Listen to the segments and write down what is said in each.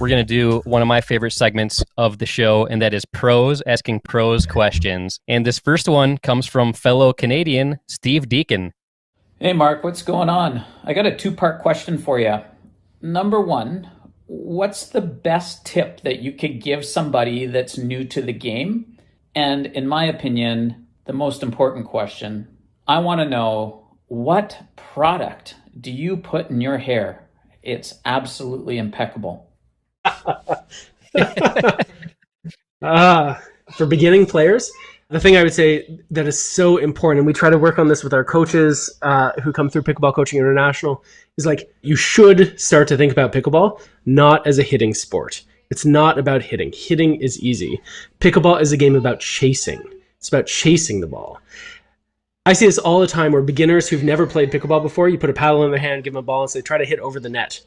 we're going to do one of my favorite segments of the show, and that is pros asking pros questions. And this first one comes from fellow Canadian Steve Deakin. Hey, Mark, what's going on? I got a two-part question for you. Number one, what's the best tip that you could give somebody that's new to the game? And in my opinion, the most important question, I want to know, what product do you put in your hair? It's absolutely impeccable. For beginning players, the thing I would say that is so important, and we try to work on this with our coaches who come through Pickleball Coaching International, is like, you should start to think about pickleball not as a hitting sport. It's not about hitting. Hitting is easy. Pickleball is a game about chasing. It's about chasing the ball. I see this all the time where beginners who've never played pickleball before, you put a paddle in their hand, give them a ball, and say, try to hit over the net.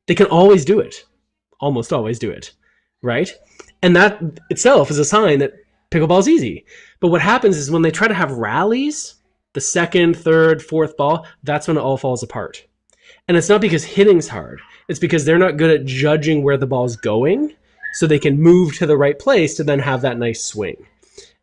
They can always do it. Almost always do it. Right? And that itself is a sign that pickleball is easy. But what happens is when they try to have rallies, the second, third, fourth ball, that's when it all falls apart. And it's not because hitting's hard. It's because they're not good at judging where the ball's going so they can move to the right place to then have that nice swing.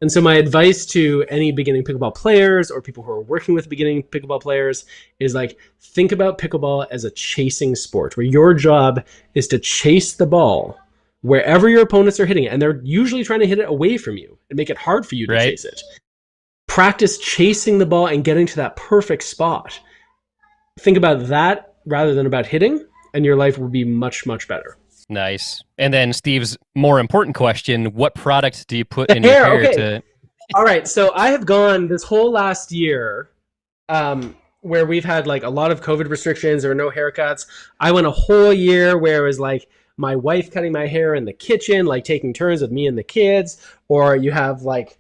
And so my advice to any beginning pickleball players or people who are working with beginning pickleball players is like, think about pickleball as a chasing sport where your job is to chase the ball wherever your opponents are hitting it. And they're usually trying to hit it away from you and make it hard for you to chase it. Practice chasing the ball and getting to that perfect spot. Think about that rather than about hitting, and your life will be much, much better. Nice. And then Steve's more important question, what product do you put in your hair to... All right, so I have gone this whole last year where we've had like a lot of COVID restrictions, there were no haircuts. I went a whole year where it was like my wife cutting my hair in the kitchen, like taking turns with me and the kids, or you have like,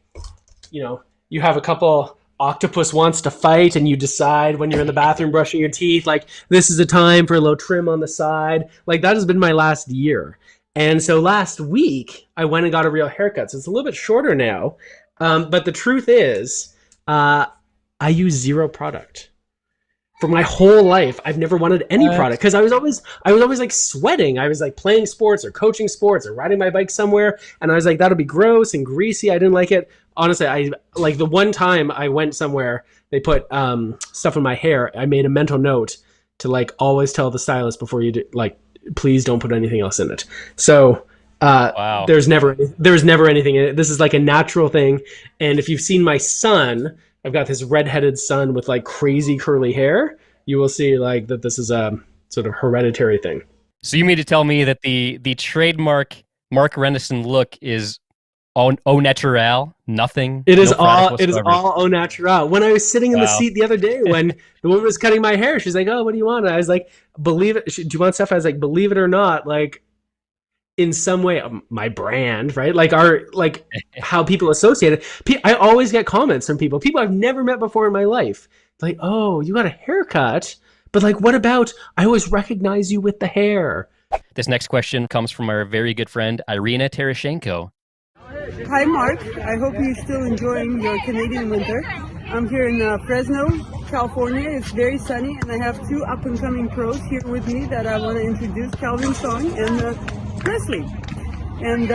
you know, you have a couple octopus wants to fight and you decide when you're in the bathroom brushing your teeth, like this is a time for a little trim on the side. Like that has been my last year. And so last week I went and got a real haircut. So it's a little bit shorter now. But the truth is I use zero product. For my whole life, I've never wanted any product because I was always like sweating. I was like playing sports or coaching sports or riding my bike somewhere. And I was like, that'll be gross and greasy. I didn't like it. Honestly, I like the one time I went somewhere, they put stuff in my hair. I made a mental note to like always tell the stylist before you do, like, please don't put anything else in it. So wow. There's never anything in it. This is like a natural thing. And if you've seen my son, I've got this redheaded son with like crazy curly hair. You will see like that this is a sort of hereditary thing. So you mean to tell me that the trademark Mark Renneson look is au naturel, nothing? It is all au naturel. When I was sitting in the seat the other day when the woman was cutting my hair, she's like, "Oh, what do you want?" And I was like, "Believe it. Do you want stuff?" I was like, "Believe it or not, like in some way, my brand, right? Like how people associate it. I always get comments from people I've never met before in my life. Like, oh, you got a haircut, but like, what about, I always recognize you with the hair. This next question comes from our very good friend, Irina Tereschenko. Hi, Mark. I hope you're still enjoying your Canadian winter. I'm here in Fresno, California. It's very sunny, and I have two up-and-coming pros here with me that I want to introduce, Calvin Song and Presley. And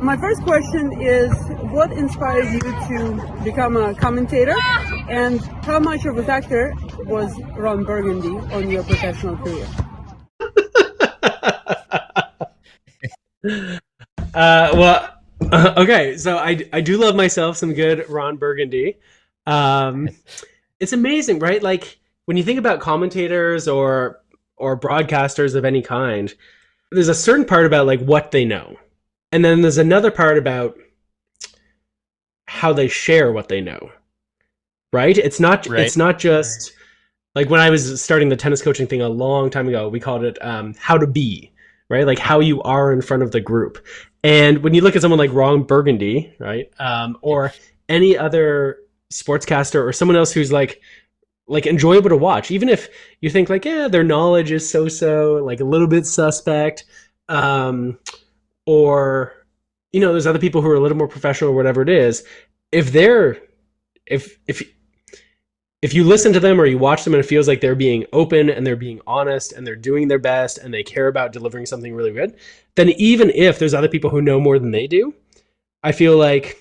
my first question is, what inspired you to become a commentator, and how much of a factor was Ron Burgundy on your professional career? Okay, so I do love myself some good Ron Burgundy. It's amazing, right? Like when you think about commentators or broadcasters of any kind, there's a certain part about like what they know. And then there's another part about how they share what they know. Right? It's not just like when I was starting the tennis coaching thing a long time ago, we called it how to be, right? Like how you are in front of the group. And when you look at someone like Ron Burgundy, right? Or any other sportscaster or someone else who's like enjoyable to watch, even if you think like, yeah, their knowledge is so-so, like a little bit suspect, or, you know, there's other people who are a little more professional or whatever it is. If if you listen to them or you watch them and it feels like they're being open and they're being honest and they're doing their best and they care about delivering something really good, then even if there's other people who know more than they do, I feel like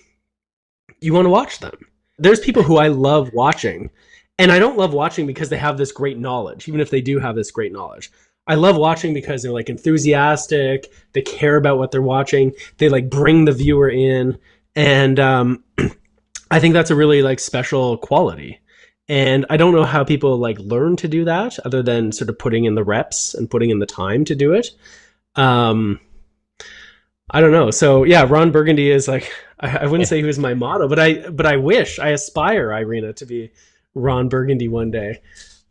you want to watch them. There's people who I love watching, and I don't love watching because they have this great knowledge, even if they do have this great knowledge. I love watching because they're like enthusiastic, they care about what they're watching, they like bring the viewer in, and I think that's a really like special quality. And I don't know how people like learn to do that other than sort of putting in the reps and putting in the time to do it. I don't know. So yeah, Ron Burgundy is like, I wouldn't say he was my motto, but I aspire, Irina, to be Ron Burgundy one day.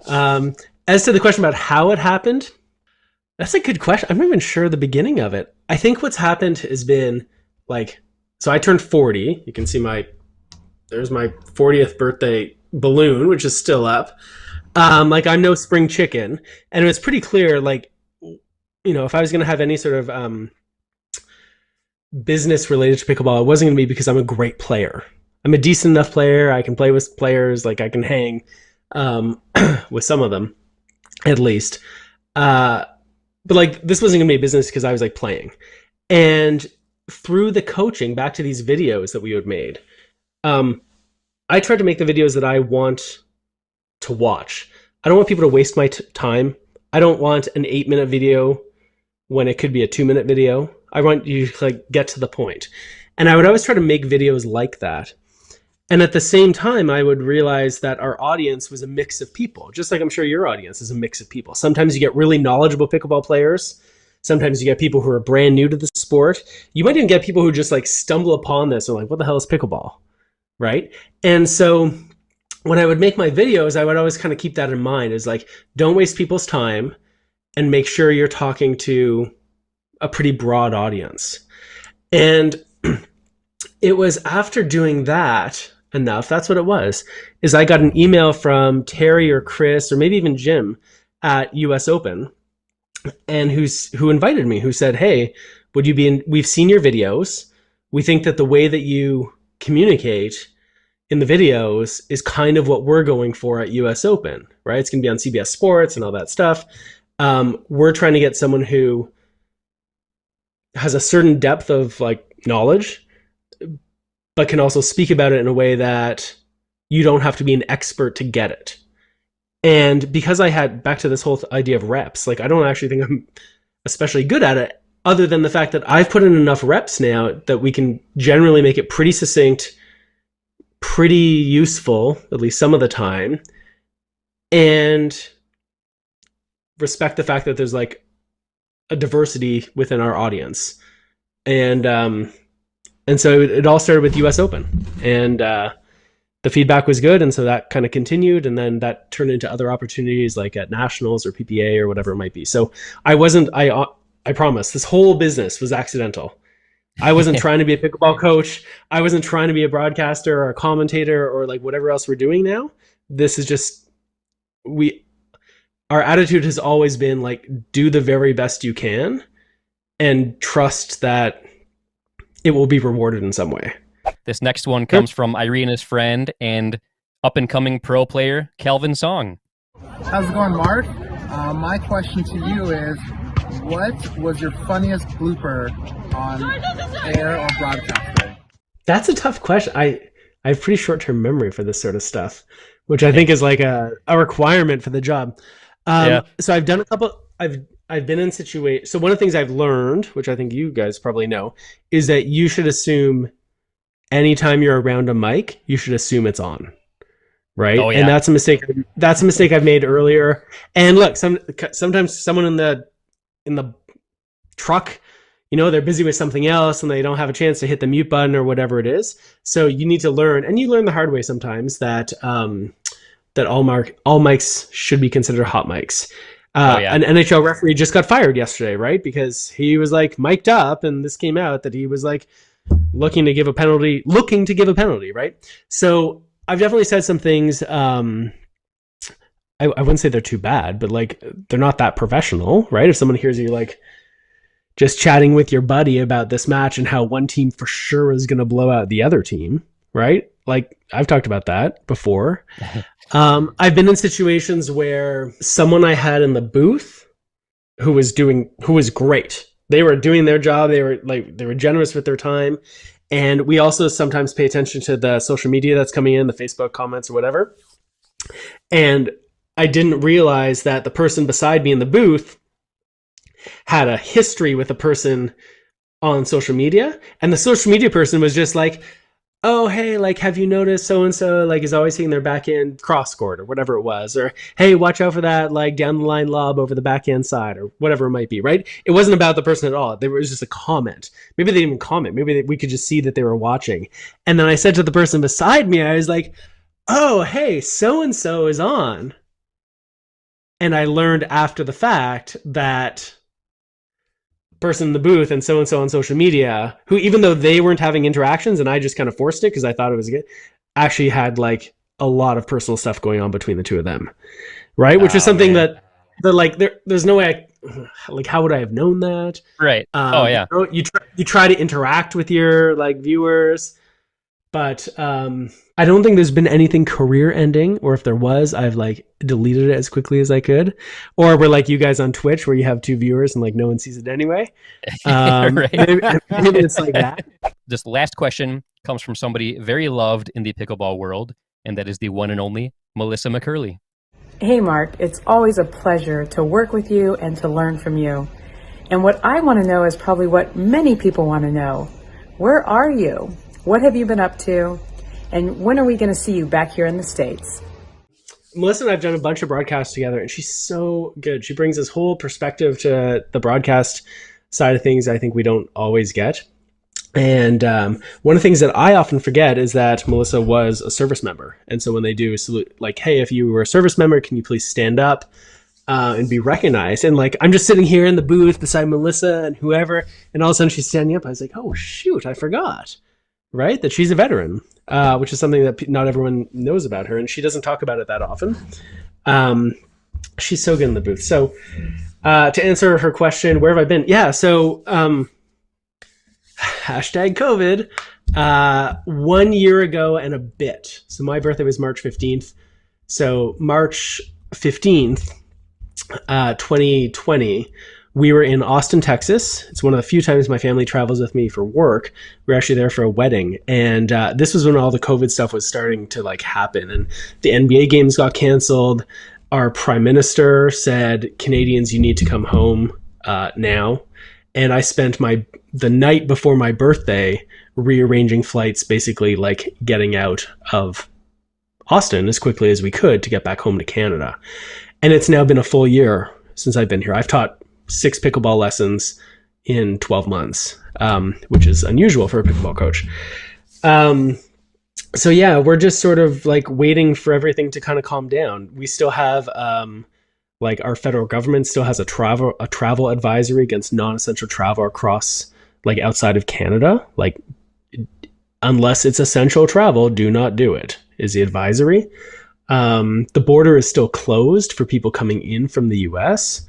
As to the question about how it happened, that's a good question. I'm not even sure the beginning of it. I think what's happened has been like, so I turned 40. You can see there's my 40th birthday balloon, which is still up. Like I'm no spring chicken. And it was pretty clear, like, you know, if I was going to have any sort of business related to pickleball, it wasn't going to be because I'm a great player. I'm a decent enough player. I can play with players. Like I can hang with some of them, at least. But like this wasn't going to be a business because I was like playing. And through the coaching, back to these videos that we had made, I tried to make the videos that I want to watch. I don't want people to waste my time. I don't want an 8-minute video when it could be a 2-minute video. I want you to like get to the point. And I would always try to make videos like that. And at the same time, I would realize that our audience was a mix of people, just like I'm sure your audience is a mix of people. Sometimes you get really knowledgeable pickleball players. Sometimes you get people who are brand new to the sport. You might even get people who just like stumble upon this and like, what the hell is pickleball? Right? And so when I would make my videos, I would always kind of keep that in mind, is like, don't waste people's time and make sure you're talking to a pretty broad audience. And it was after doing that enough, that's what it was, is I got an email from Terry or Chris or maybe even Jim at US Open, and who invited me, who said, hey, would you be in, we've seen your videos. We think that the way that you communicate in the videos is kind of what we're going for at US Open, right? It's going to be on CBS Sports and all that stuff. We're trying to get someone who has a certain depth of like knowledge, but can also speak about it in a way that you don't have to be an expert to get it. And because I had, back to this whole idea of reps, like I don't actually think I'm especially good at it, other than the fact that I've put in enough reps now that we can generally make it pretty succinct, pretty useful, at least some of the time, and respect the fact that there's like a diversity within our audience. And so it all started with US Open, and the feedback was good. And so that kind of continued, and then that turned into other opportunities like at nationals or PPA or whatever it might be. So I promise this whole business was accidental. I wasn't trying to be a pickleball coach. I wasn't trying to be a broadcaster or a commentator or like whatever else we're doing now. This is just, our attitude has always been like, do the very best you can and trust that it will be rewarded in some way. This next one comes from Irina's friend and up-and-coming pro player, Calvin Song. How's it going, Mark? My question to you is, what was your funniest blooper on air or broadcasting? That's a tough question. I have pretty short-term memory for this sort of stuff, which I think is like a requirement for the job. So I've done a couple. I've been in situations. So one of the things I've learned, which I think you guys probably know, is that you should assume anytime you're around a mic, you should assume it's on. Right. Oh, yeah. And that's a mistake. That's a mistake I've made earlier. And look, sometimes someone in the truck, you know, they're busy with something else and they don't have a chance to hit the mute button or whatever it is. So you need to learn, and you learn the hard way sometimes, that that all mics should be considered hot mics. An NHL referee just got fired yesterday, right? Because he was like mic'd up, and this came out that he was like looking to give a penalty, right? So I've definitely said some things. I wouldn't say they're too bad, but like they're not that professional, right? If someone hears you like just chatting with your buddy about this match and how one team for sure is going to blow out the other team, right? like I've talked about that before. I've been in situations where someone I had in the booth who was great. They were doing their job. They were generous with their time. And we also sometimes pay attention to the social media that's coming in, the Facebook comments or whatever. And I didn't realize that the person beside me in the booth had a history with a person on social media. And the social media person was just like, oh, hey, like, have you noticed so-and-so, like, is always hitting their backhand cross court or whatever it was, or, hey, watch out for that, like, down the line lob over the backhand side or whatever it might be, right? It wasn't about the person at all. It was just a comment. Maybe they didn't even comment. Maybe we could just see that they were watching. And then I said to the person beside me, I was like, oh, hey, so-and-so is on. And I learned after the fact that person in the booth and so on social media, who, even though they weren't having interactions and I just kind of forced it because I thought it was good, actually had like a lot of personal stuff going on between the two of them, right? Which is something that like there's no way like, how would I have known that? Right. You try to interact with your like viewers, but I don't think there's been anything career ending, or if there was, I've like deleted it as quickly as I could. Or we're like you guys on Twitch where you have 2 viewers and like no one sees it anyway. Maybe it's like that. This last question comes from somebody very loved in the pickleball world, and that is the one and only Melissa McCurley. Hey Mark, it's always a pleasure to work with you and to learn from you. And what I want to know is probably what many people want to know. Where are you? What have you been up to? And when are we going to see you back here in the States? Melissa and I have done a bunch of broadcasts together, and she's so good. She brings this whole perspective to the broadcast side of things I think we don't always get. And one of the things that I often forget is that Melissa was a service member. And so when they do a salute, like, hey, if you were a service member, can you please stand up and be recognized? And like, I'm just sitting here in the booth beside Melissa and whoever, and all of a sudden she's standing up. I was like, oh, shoot, I forgot. Right? That she's a veteran, which is something that not everyone knows about her. And she doesn't talk about it that often. She's so good in the booth. So to answer her question, where have I been? Yeah. So hashtag COVID, 1 year ago and a bit. So my birthday was March 15th. So March 15th, 2020, we were in Austin, Texas. It's one of the few times my family travels with me for work. We were actually there for a wedding. And this was when all the COVID stuff was starting to like happen. And the NBA games got canceled. Our prime minister said, Canadians, you need to come home now. And I spent the night before my birthday rearranging flights, basically like getting out of Austin as quickly as we could to get back home to Canada. And it's now been a full year since I've been here. I've taught 6 pickleball lessons in 12 months, which is unusual for a pickleball coach. So yeah, we're just sort of like waiting for everything to kind of calm down. We still have like our federal government still has a travel advisory against non-essential travel across like outside of Canada. Like unless it's essential travel, do not do it is the advisory. The border is still closed for people coming in from the US.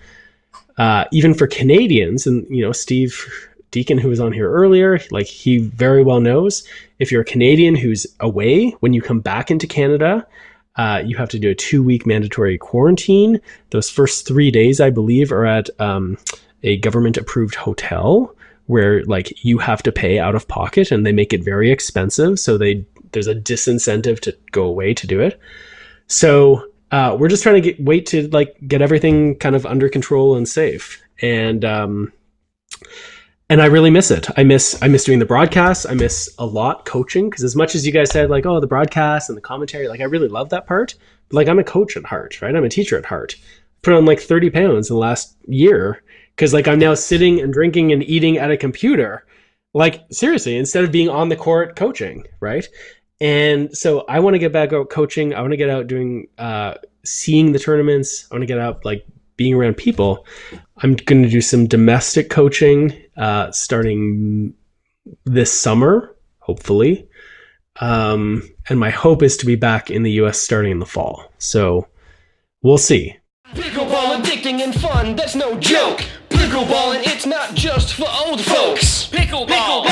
Even for Canadians, and you know, Steve Deakin, who was on here earlier, like he very well knows, if you're a Canadian who's away, when you come back into Canada, you have to do a 2-week mandatory quarantine. Those first 3 days, I believe, are at a government-approved hotel where like you have to pay out of pocket, and they make it very expensive. So there's a disincentive to go away to do it. So we're just trying to wait to like get everything kind of under control and safe. And I really miss it. I miss doing the broadcasts. I miss a lot coaching, because as much as you guys said like, oh, the broadcast and the commentary, like I really love that part. But like I'm a coach at heart, right? I'm a teacher at heart. Put on like 30 pounds in the last year because like I'm now sitting and drinking and eating at a computer. Like seriously, instead of being on the court coaching, right? And so I want to get back out coaching. I want to get out doing, seeing the tournaments. I want to get out like being around people. I'm going to do some domestic coaching starting this summer, hopefully. And my hope is to be back in the US starting in the fall. So we'll see. Pickleball addicting and fun, that's no joke. Pickleballing, it's not just for old folks. Pickleball.